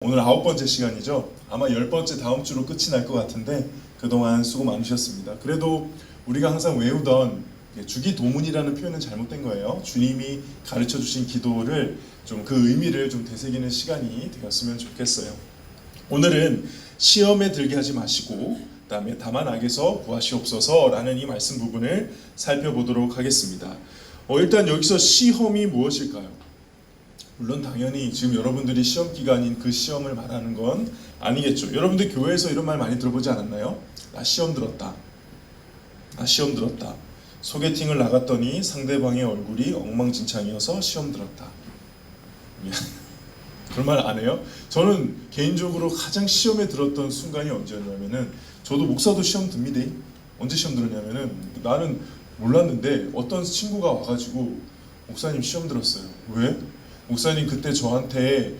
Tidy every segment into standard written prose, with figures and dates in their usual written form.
오늘 9번째 시간이죠. 아마 10번째 다음 주로 끝이 날 것 같은데 그동안 수고 많으셨습니다. 그래도 우리가 항상 외우던 주기도문이라는 표현은 잘못된 거예요. 주님이 가르쳐 주신 기도를 좀 그 의미를 좀 되새기는 시간이 되었으면 좋겠어요. 오늘은 시험에 들게 하지 마시고 그다음에 다만 악에서 구하시옵소서라는 이 말씀 부분을 살펴보도록 하겠습니다. 일단 여기서 시험이 무엇일까요? 물론 당연히 지금 여러분들이 시험 기간인 그 시험을 말하는 건 아니겠죠. 여러분들 교회에서 이런 말 많이 들어보지 않았나요? 나 시험 들었다. 나 시험 들었다. 소개팅을 나갔더니 상대방의 얼굴이 엉망진창이어서 시험 들었다. 그런 말 안 해요? 저는 개인적으로 가장 시험에 들었던 순간이 언제였냐면은 저도 목사도 시험 듭니다. 언제 시험 들었냐면은 나는 몰랐는데 어떤 친구가 와가지고 목사님 시험 들었어요. 왜? 목사님 그때 저한테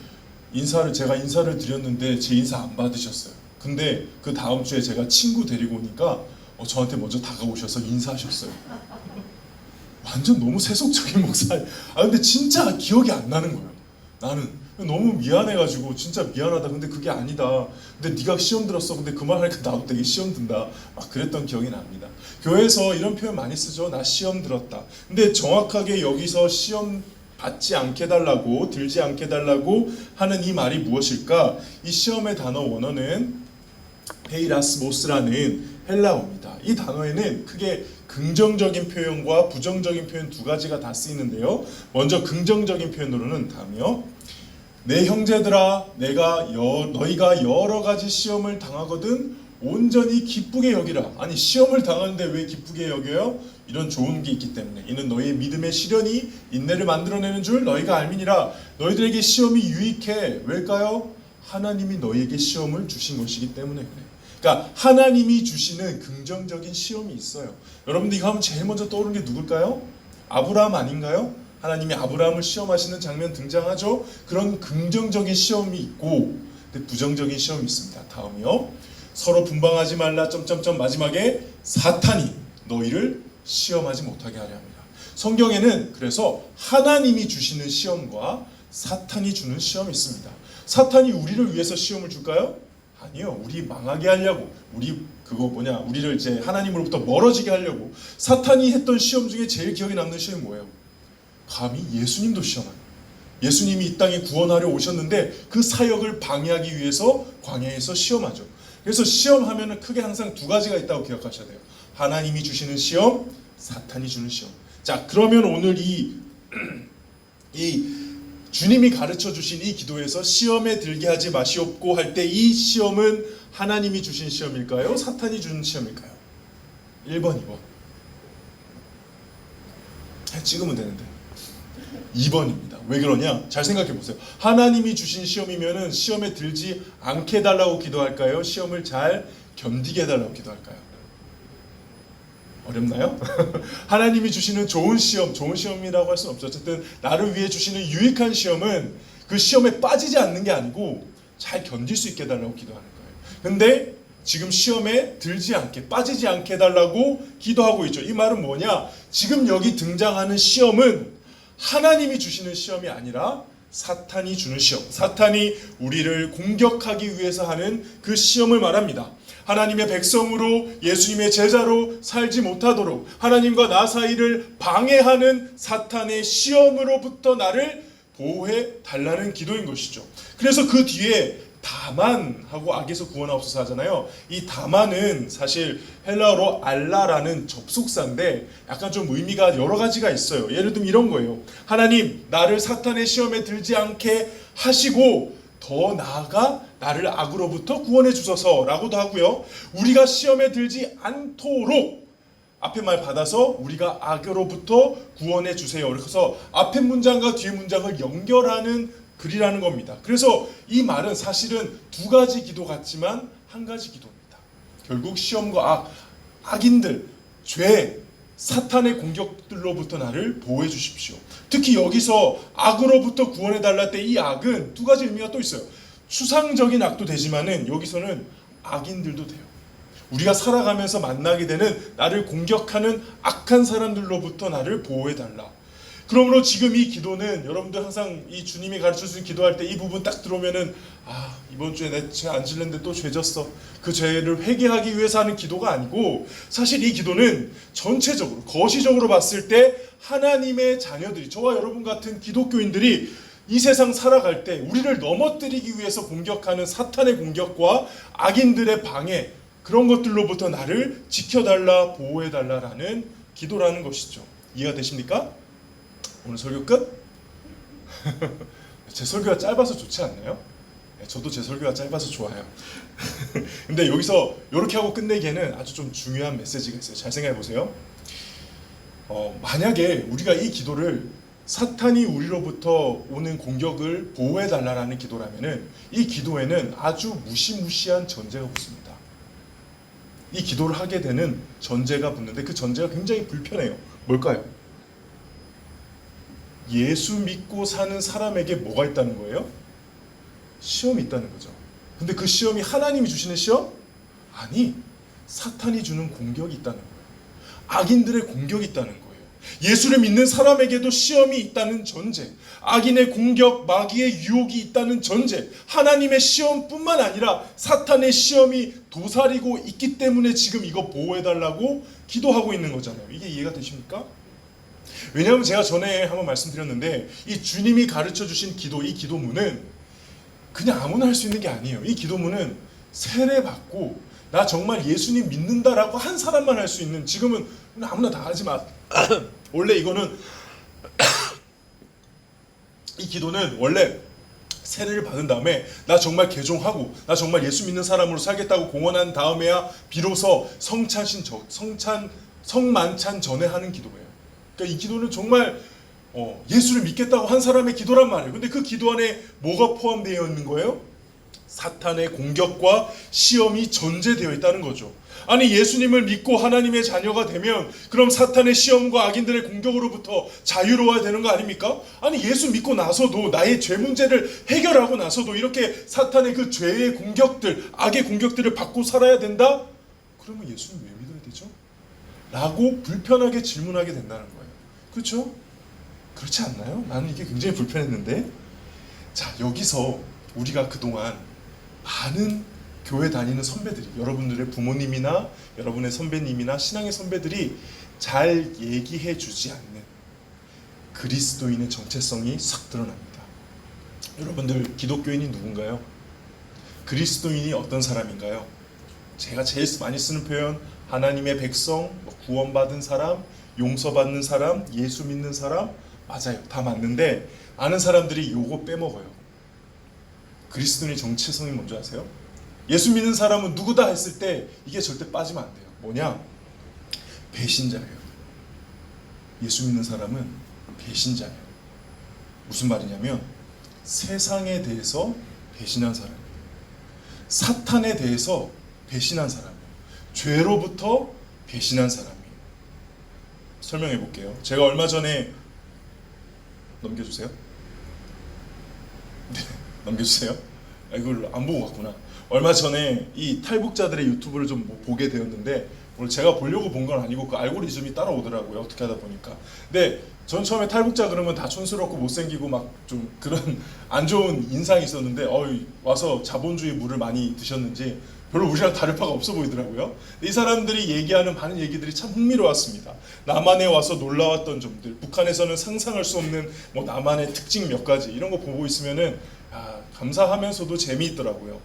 제가 인사를 드렸는데 제 인사 안 받으셨어요. 근데 그 다음 주에 제가 친구 데리고 오니까 저한테 먼저 다가오셔서 인사하셨어요. 완전 너무 세속적인 목사님. 근데 진짜 기억이 안 나는 거예요. 나는 너무 미안해가지고 진짜 미안하다. 근데 그게 아니다. 근데 네가 시험 들었어. 근데 그 말 하니까 나도 되게 시험 든다. 막 그랬던 기억이 납니다. 교회에서 이런 표현 많이 쓰죠. 나 시험 들었다. 근데 정확하게 여기서 시험 받지 않게 달라고, 들지 않게 달라고 하는 이 말이 무엇일까? 이 시험의 단어 원어는 페이라스모스라는 헬라어입니다. 이 단어에는 크게 긍정적인 표현과 부정적인 표현 두 가지가 다 쓰이는데요. 먼저 긍정적인 표현으로는 다음이요. 내 형제들아, 너희가 여러 가지 시험을 당하거든 온전히 기쁘게 여기라. 아니 시험을 당하는데 왜 기쁘게 여겨요? 이런 좋은 게 있기 때문에. 이는 너희의 믿음의 시련이 인내를 만들어내는 줄 너희가 알미니라. 너희들에게 시험이 유익해. 왜일까요? 하나님이 너희에게 시험을 주신 것이기 때문에 그래. 그러니까 하나님이 주시는 긍정적인 시험이 있어요. 여러분들 이거 하면 제일 먼저 떠오르는 게 누굴까요? 아브라함 아닌가요? 하나님이 아브라함을 시험하시는 장면 등장하죠. 그런 긍정적인 시험이 있고 근데 부정적인 시험이 있습니다. 다음이요. 서로 분방하지 말라. 마지막에 사탄이 너희를 시험하지 못하게 하려 합니다. 성경에는 그래서 하나님이 주시는 시험과 사탄이 주는 시험이 있습니다. 사탄이 우리를 위해서 시험을 줄까요? 아니요. 우리 망하게 하려고. 우리를 이제 하나님으로부터 멀어지게 하려고. 사탄이 했던 시험 중에 제일 기억에 남는 시험이 뭐예요? 감히 예수님도 시험하는. 예수님이 이 땅에 구원하려 오셨는데 그 사역을 방해하기 위해서 광야에서 시험하죠. 그래서 시험하면은 크게 항상 두 가지가 있다고 기억하셔야 돼요. 하나님이 주시는 시험, 사탄이 주는 시험. 자, 그러면 오늘 이 주님이 가르쳐 주신 이 기도에서 시험에 들게 하지 마시옵고 할 때 이 시험은 하나님이 주신 시험일까요? 사탄이 주는 시험일까요? 1번, 2번. 찍으면 되는데. 2번입니다. 왜 그러냐? 잘 생각해 보세요. 하나님이 주신 시험이면은 시험에 들지 않게 해달라고 기도할까요? 시험을 잘 견디게 해달라고 기도할까요? 어렵나요? 하나님이 주시는 좋은 시험이라고 할 수는 없죠. 어쨌든 나를 위해 주시는 유익한 시험은 그 시험에 빠지지 않는 게 아니고 잘 견딜 수 있게 해달라고 기도하는 거예요. 근데 지금 시험에 들지 않게, 빠지지 않게 해달라고 기도하고 있죠. 이 말은 뭐냐? 지금 여기 등장하는 시험은 하나님이 주시는 시험이 아니라 사탄이 주는 시험. 사탄이 우리를 공격하기 위해서 하는 그 시험을 말합니다. 하나님의 백성으로 예수님의 제자로 살지 못하도록 하나님과 나 사이를 방해하는 사탄의 시험으로부터 나를 보호해 달라는 기도인 것이죠. 그래서 그 뒤에 다만하고 악에서 구원하옵소서 하잖아요. 이 다만은 사실 헬라어로 알라라는 접속사인데 약간 좀 의미가 여러 가지가 있어요. 예를 들면 이런 거예요. 하나님, 나를 사탄의 시험에 들지 않게 하시고 더 나아가 나를 악으로부터 구원해 주소서라고도 하고요. 우리가 시험에 들지 않도록 앞에 말 받아서 우리가 악으로부터 구원해 주세요. 그래서 앞에 문장과 뒤에 문장을 연결하는 글이라는 겁니다. 그래서 이 말은 사실은 두 가지 기도 같지만 한 가지 기도입니다. 결국 시험과 악인들, 죄, 사탄의 공격들로부터 나를 보호해 주십시오. 특히 여기서 악으로부터 구원해 달라 때 이 악은 두 가지 의미가 또 있어요. 추상적인 악도 되지만은 여기서는 악인들도 돼요. 우리가 살아가면서 만나게 되는 나를 공격하는 악한 사람들로부터 나를 보호해 달라. 그러므로 지금 이 기도는 여러분들 항상 이 주님이 가르쳐주신 기도할 때 이 부분 딱 들어오면은 이번 주에 내 죄 안 질렀는데 또 죄 졌어. 그 죄를 회개하기 위해서 하는 기도가 아니고 사실 이 기도는 전체적으로 거시적으로 봤을 때 하나님의 자녀들이 저와 여러분 같은 기독교인들이 이 세상 살아갈 때 우리를 넘어뜨리기 위해서 공격하는 사탄의 공격과 악인들의 방해 그런 것들로부터 나를 지켜달라 보호해달라라는 기도라는 것이죠. 이해가 되십니까? 오늘 설교 끝? 제 설교가 짧아서 좋지 않나요? 저도 제 설교가 짧아서 좋아요. 근데 여기서 이렇게 하고 끝내기에는 아주 좀 중요한 메시지가 있어요. 잘 생각해 보세요. 만약에 우리가 이 기도를 사탄이 우리로부터 오는 공격을 보호해 달라라는 기도라면은 이 기도에는 아주 무시무시한 전제가 붙습니다. 이 기도를 하게 되는 전제가 붙는데 그 전제가 굉장히 불편해요. 뭘까요? 예수 믿고 사는 사람에게 뭐가 있다는 거예요? 시험이 있다는 거죠. 근데 그 시험이 하나님이 주시는 시험? 아니, 사탄이 주는 공격이 있다는 거예요. 악인들의 공격이 있다는 거예요. 예수를 믿는 사람에게도 시험이 있다는 전제, 악인의 공격, 마귀의 유혹이 있다는 전제, 하나님의 시험뿐만 아니라 사탄의 시험이 도사리고 있기 때문에 지금 이거 보호해달라고 기도하고 있는 거잖아요. 이게 이해가 되십니까? 왜냐하면 제가 전에 한번 말씀드렸는데 이 주님이 가르쳐 주신 기도, 이 기도문은 그냥 아무나 할 수 있는 게 아니에요. 이 기도문은 세례받고 나 정말 예수님 믿는다라고 한 사람만 할 수 있는, 지금은 아무나 다 하지만 원래 이거는 이 기도는 원래 세례를 받은 다음에 나 정말 개종하고 나 정말 예수 믿는 사람으로 살겠다고 공언한 다음에야 비로소 성만찬 전에 하는 기도예요. 그러니까 이 기도는 정말 예수를 믿겠다고 한 사람의 기도란 말이에요. 근데 그 기도 안에 뭐가 포함되어 있는 거예요? 사탄의 공격과 시험이 전제되어 있다는 거죠. 아니, 예수님을 믿고 하나님의 자녀가 되면 그럼 사탄의 시험과 악인들의 공격으로부터 자유로워야 되는 거 아닙니까? 아니, 예수 믿고 나서도 나의 죄 문제를 해결하고 나서도 이렇게 사탄의 그 죄의 공격들, 악의 공격들을 받고 살아야 된다? 그러면 예수님 왜 믿어야 되죠? 라고 불편하게 질문하게 된다는 거예요. 그렇죠? 그렇지 않나요? 나는 이게 굉장히 불편했는데. 자, 여기서 우리가 그동안 많은 교회 다니는 선배들이, 여러분들의 부모님이나 여러분의 선배님이나 신앙의 선배들이 잘 얘기해 주지 않는 그리스도인의 정체성이 싹 드러납니다. 여러분들, 기독교인이 누군가요? 그리스도인이 어떤 사람인가요? 제가 제일 많이 쓰는 표현, 하나님의 백성, 구원받은 사람, 용서받는 사람, 예수 믿는 사람, 맞아요. 다 맞는데 아는 사람들이 요거 빼먹어요. 그리스도인의 정체성이 뭔지 아세요? 예수 믿는 사람은 누구다 했을 때 이게 절대 빠지면 안 돼요. 뭐냐? 배신자예요. 예수 믿는 사람은 배신자예요. 무슨 말이냐면 세상에 대해서 배신한 사람이에요. 사탄에 대해서 배신한 사람이에요. 죄로부터 배신한 사람이에요. 설명해 볼게요. 제가 얼마 전에 넘겨주세요. 네, 넘겨주세요. 이걸 안 보고 갔구나. 얼마 전에 이 탈북자들의 유튜브를 좀 보게 되었는데, 오늘 제가 보려고 본 건 아니고 그 알고리즘이 따라오더라고요. 어떻게 하다 보니까. 근데 전 처음에 탈북자 그러면 다 촌스럽고 못생기고 막 좀 그런 안 좋은 인상이 있었는데 와서 자본주의 물을 많이 드셨는지 별로 우리랑 다를 바가 없어 보이더라고요. 이 사람들이 얘기하는 많은 얘기들이 참 흥미로웠습니다. 남한에 와서 놀라웠던 점들, 북한에서는 상상할 수 없는 뭐 남한의 특징 몇 가지, 이런 거 보고 있으면은 감사하면서도 재미있더라고요.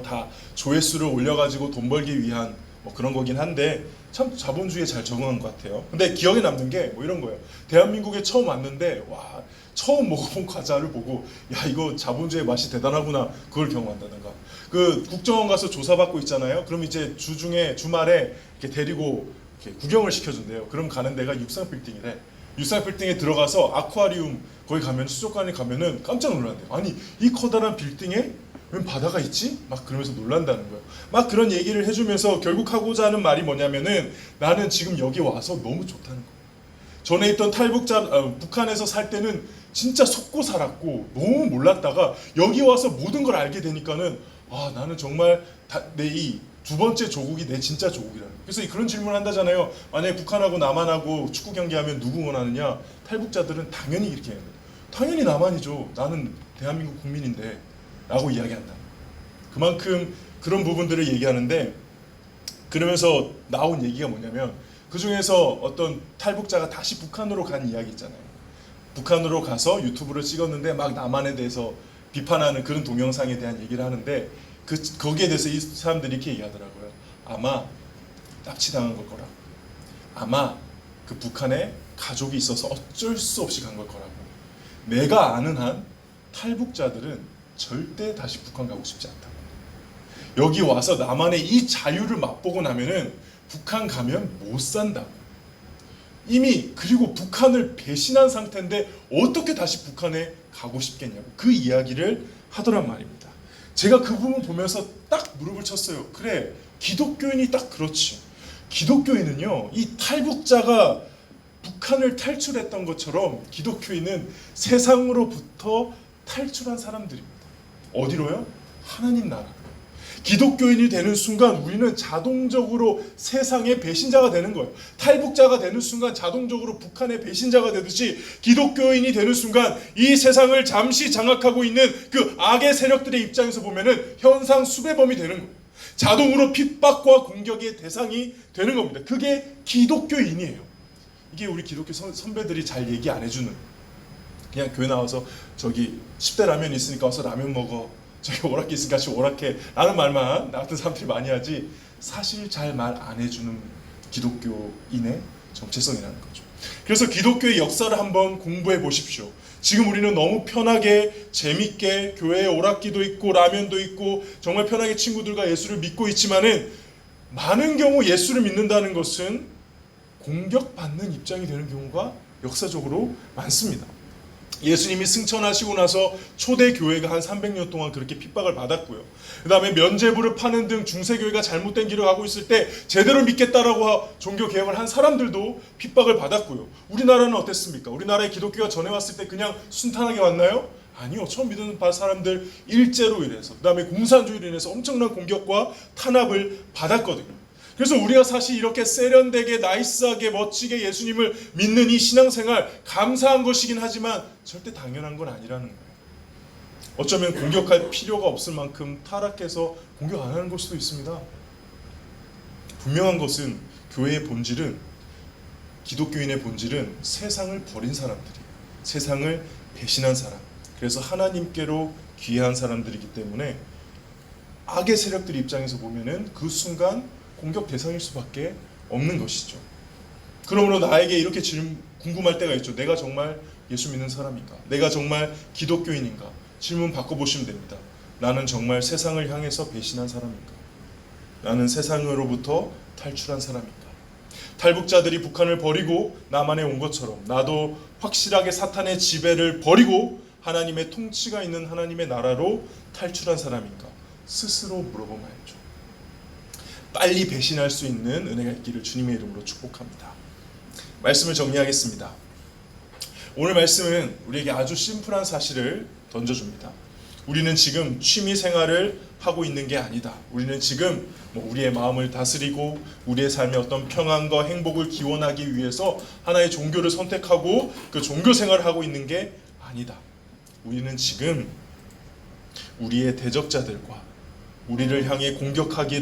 다 조회수를 올려가지고 돈 벌기 위한 그런 거긴 한데 참 자본주의에 잘 적응한 것 같아요. 근데 기억에 남는 게 이런 거예요. 대한민국에 처음 왔는데 처음 먹어본 과자를 보고 이거 자본주의 맛이 대단하구나, 그걸 경험한다든가. 그 국정원 가서 조사받고 있잖아요. 그럼 이제 주말에 이렇게 데리고 이렇게 구경을 시켜준대요. 그럼 가는 데가 육상빌딩이래. 육상빌딩에 들어가서 아쿠아리움 거기 가면, 수족관에 가면은 깜짝 놀란대요. 아니, 이 커다란 빌딩에 웬 바다가 있지? 막 그러면서 놀란다는 거예요. 막 그런 얘기를 해주면서 결국 하고자 하는 말이 뭐냐면은 나는 지금 여기 와서 너무 좋다는 거예요. 전에 있던 북한에서 살 때는 진짜 속고 살았고 너무 몰랐다가 여기 와서 모든 걸 알게 되니까는 나는 정말 내 이 두 번째 조국이 내 진짜 조국이라는 거예요. 그래서 그런 질문을 한다잖아요. 만약에 북한하고 남한하고 축구 경기하면 누구 원하느냐? 탈북자들은 당연히 이렇게 해요. 당연히 남한이죠. 나는 대한민국 국민인데 라고 이야기한다. 그만큼 그런 부분들을 얘기하는데, 그러면서 나온 얘기가 뭐냐면, 그 중에서 어떤 탈북자가 다시 북한으로 간 이야기 있잖아요. 북한으로 가서 유튜브를 찍었는데 막 남한에 대해서 비판하는 그런 동영상에 대한 얘기를 하는데, 거기에 대해서 이 사람들이 이렇게 얘기하더라고요. 아마 납치당한 걸 거라고. 아마 그 북한에 가족이 있어서 어쩔 수 없이 간 걸 거라고. 내가 아는 한 탈북자들은 절대 다시 북한 가고 싶지 않다고. 여기 와서 남한의 이 자유를 맛보고 나면은 북한 가면 못 산다고. 이미 그리고 북한을 배신한 상태인데 어떻게 다시 북한에 가고 싶겠냐고 그 이야기를 하더란 말입니다. 제가 그 부분 보면서 딱 무릎을 쳤어요. 그래, 기독교인이 딱 그렇지. 기독교인은요, 이 탈북자가 북한을 탈출했던 것처럼 기독교인은 세상으로부터 탈출한 사람들입니다. 어디로요? 하나님 나라로. 기독교인이 되는 순간 우리는 자동적으로 세상의 배신자가 되는 거예요. 탈북자가 되는 순간 자동적으로 북한의 배신자가 되듯이, 기독교인이 되는 순간 이 세상을 잠시 장악하고 있는 그 악의 세력들의 입장에서 보면은 현상 수배범이 되는 거예요. 자동으로 핍박과 공격의 대상이 되는 겁니다. 그게 기독교인이에요. 이게 우리 기독교 선배들이 잘 얘기 안 해주는, 그냥 교회 나와서 저기 10대 라면 있으니까 와서 라면 먹어, 저기 오락기 있으니까 같이 오락해 라는 말만 나 같은 사람들이 많이 하지, 사실 잘 말 안 해주는 기독교인의 정체성이라는 거죠. 그래서 기독교의 역사를 한번 공부해 보십시오. 지금 우리는 너무 편하게 재밌게 교회에 오락기도 있고 라면도 있고 정말 편하게 친구들과 예수를 믿고 있지만은, 많은 경우 예수를 믿는다는 것은 공격받는 입장이 되는 경우가 역사적으로 많습니다. 예수님이 승천하시고 나서 초대 교회가 한 300년 동안 그렇게 핍박을 받았고요. 그 다음에 면죄부를 파는 등 중세교회가 잘못된 길을 가고 있을 때 제대로 믿겠다라고 종교개혁을 한 사람들도 핍박을 받았고요. 우리나라는 어땠습니까? 우리나라에 기독교가 전해왔을 때 그냥 순탄하게 왔나요? 아니요. 처음 믿는 사람들 일제로 인해서, 그 다음에 공산주의로 인해서 엄청난 공격과 탄압을 받았거든요. 그래서 우리가 사실 이렇게 세련되게 나이스하게 멋지게 예수님을 믿는 이 신앙생활, 감사한 것이긴 하지만 절대 당연한 건 아니라는 거예요. 어쩌면 공격할 필요가 없을 만큼 타락해서 공격 안 하는 걸 수도 있습니다. 분명한 것은 교회의 본질은, 기독교인의 본질은 세상을 버린 사람들이에요. 세상을 배신한 사람. 그래서 하나님께로 귀한 사람들이기 때문에 악의 세력들 입장에서 보면은 그 순간 공격 대상일 수밖에 없는 것이죠. 그러므로 나에게 이렇게 궁금할 때가 있죠. 내가 정말 예수 믿는 사람인가? 내가 정말 기독교인인가? 질문 바꿔보시면 됩니다. 나는 정말 세상을 향해서 배신한 사람인가? 나는 세상으로부터 탈출한 사람인가? 탈북자들이 북한을 버리고 남한에 온 것처럼 나도 확실하게 사탄의 지배를 버리고 하나님의 통치가 있는 하나님의 나라로 탈출한 사람인가? 스스로 물어보아야죠. 빨리 배신할 수 있는 은혜가 있기를 주님의 이름으로 축복합니다. 말씀을 정리하겠습니다. 오늘 말씀은 우리에게 아주 심플한 사실을 던져줍니다. 우리는 지금 취미 생활을 하고 있는 게 아니다. 우리는 지금 우리의 마음을 다스리고 우리의 삶의 어떤 평안과 행복을 기원하기 위해서 하나의 종교를 선택하고 그 종교 생활을 하고 있는 게 아니다. 우리는 지금 우리의 대적자들과 우리를 향해 공격하기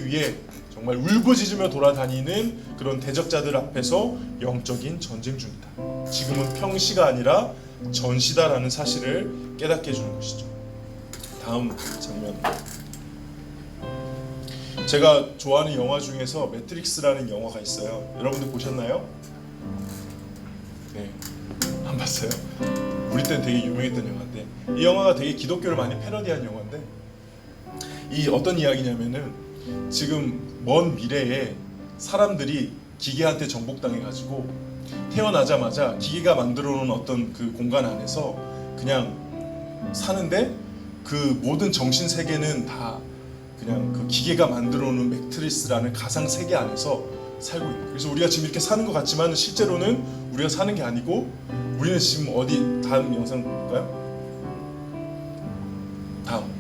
위해 정말 울부짖으며 돌아다니는 그런 대적자들 앞에서 영적인 전쟁 중이다. 지금은 평시가 아니라 전시다라는 사실을 깨닫게 해주는 것이죠. 다음 장면. 제가 좋아하는 영화 중에서 매트릭스라는 영화가 있어요. 여러분들 보셨나요? 네, 안 봤어요? 우리 때는 되게 유명했던 영화인데, 이 영화가 되게 기독교를 많이 패러디한 영화인데, 이 어떤 이야기냐면은 지금 먼 미래에 사람들이 기계한테 정복당해가지고 태어나자마자 기계가 만들어 놓은 어떤 그 공간 안에서 그냥 사는데, 그 모든 정신 세계는 다 그냥 그 기계가 만들어 놓은 매트리스라는 가상 세계 안에서 살고 있는 거예요. 그래서 우리가 지금 이렇게 사는 것 같지만 실제로는 우리가 사는 게 아니고, 우리는 지금 어디, 다음 영상 볼까요? 다음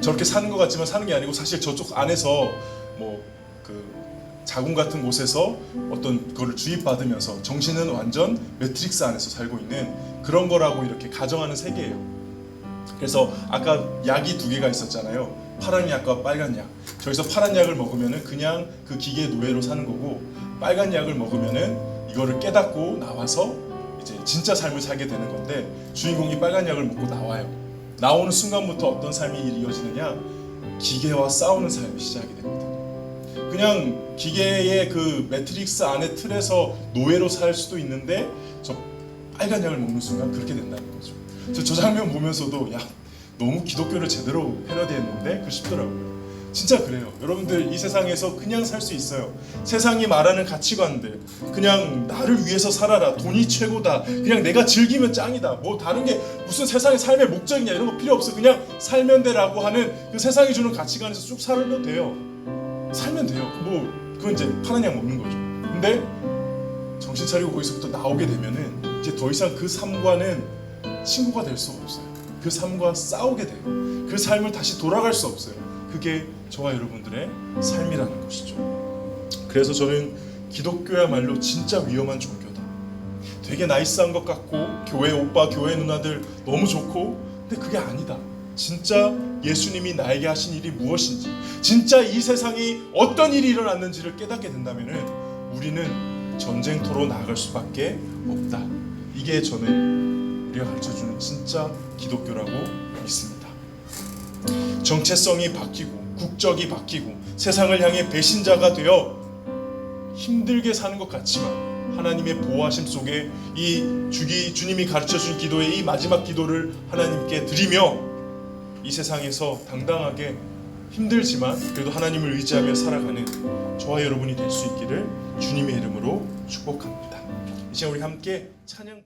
저렇게 사는 것 같지만 사는 게 아니고 사실 저쪽 안에서 뭐 그 자궁 같은 곳에서 어떤 거를 주입받으면서 정신은 완전 매트릭스 안에서 살고 있는 그런 거라고 이렇게 가정하는 세계예요. 그래서 아까 약이 두 개가 있었잖아요. 파란 약과 빨간 약. 저기서 파란 약을 먹으면은 그냥 그 기계의 노예로 사는 거고, 빨간 약을 먹으면은 이거를 깨닫고 나와서 이제 진짜 삶을 살게 되는 건데, 주인공이 빨간 약을 먹고 나와요. 나오는 순간부터 어떤 삶이 이어지느냐, 기계와 싸우는 삶이 시작이 됩니다. 그냥 기계의 그 매트릭스 안의 틀에서 노예로 살 수도 있는데 저 빨간 약을 먹는 순간 그렇게 된다는 거죠. 저 장면 보면서도 야, 너무 기독교를 제대로 패러디했는데 싶더라고요. 진짜 그래요. 여러분들 이 세상에서 그냥 살 수 있어요. 세상이 말하는 가치관들, 그냥 나를 위해서 살아라, 돈이 최고다, 그냥 내가 즐기면 짱이다, 뭐 다른 게 무슨 세상의 삶의 목적이냐 이런 거 필요 없어, 그냥 살면 돼라고 하는 그 세상이 주는 가치관에서 쭉 살면 돼요. 살면 돼요. 뭐 그건 이제 파란 약 먹는 거죠. 근데 정신 차리고 거기서부터 나오게 되면은 이제 더 이상 그 삶과는 친구가 될 수가 없어요. 그 삶과 싸우게 돼요. 그 삶을 다시 돌아갈 수 없어요. 그게 저와 여러분들의 삶이라는 것이죠. 그래서 저는 기독교야말로 진짜 위험한 종교다. 되게 나이스한 것 같고 교회 오빠, 교회 누나들 너무 좋고, 근데 그게 아니다. 진짜 예수님이 나에게 하신 일이 무엇인지, 진짜 이 세상이 어떤 일이 일어났는지를 깨닫게 된다면은 우리는 전쟁터로 나아갈 수밖에 없다. 이게 저는 우리가 가르쳐주는 진짜 기독교라고 믿습니다. 정체성이 바뀌고 국적이 바뀌고 세상을 향해 배신자가 되어 힘들게 사는 것 같지만 하나님의 보호하심 속에 이 주님이 가르쳐준 기도의 이 마지막 기도를 하나님께 드리며 이 세상에서 당당하게 힘들지만 그래도 하나님을 의지하며 살아가는 저와 여러분이 될 수 있기를 주님의 이름으로 축복합니다. 이제 우리 함께 찬양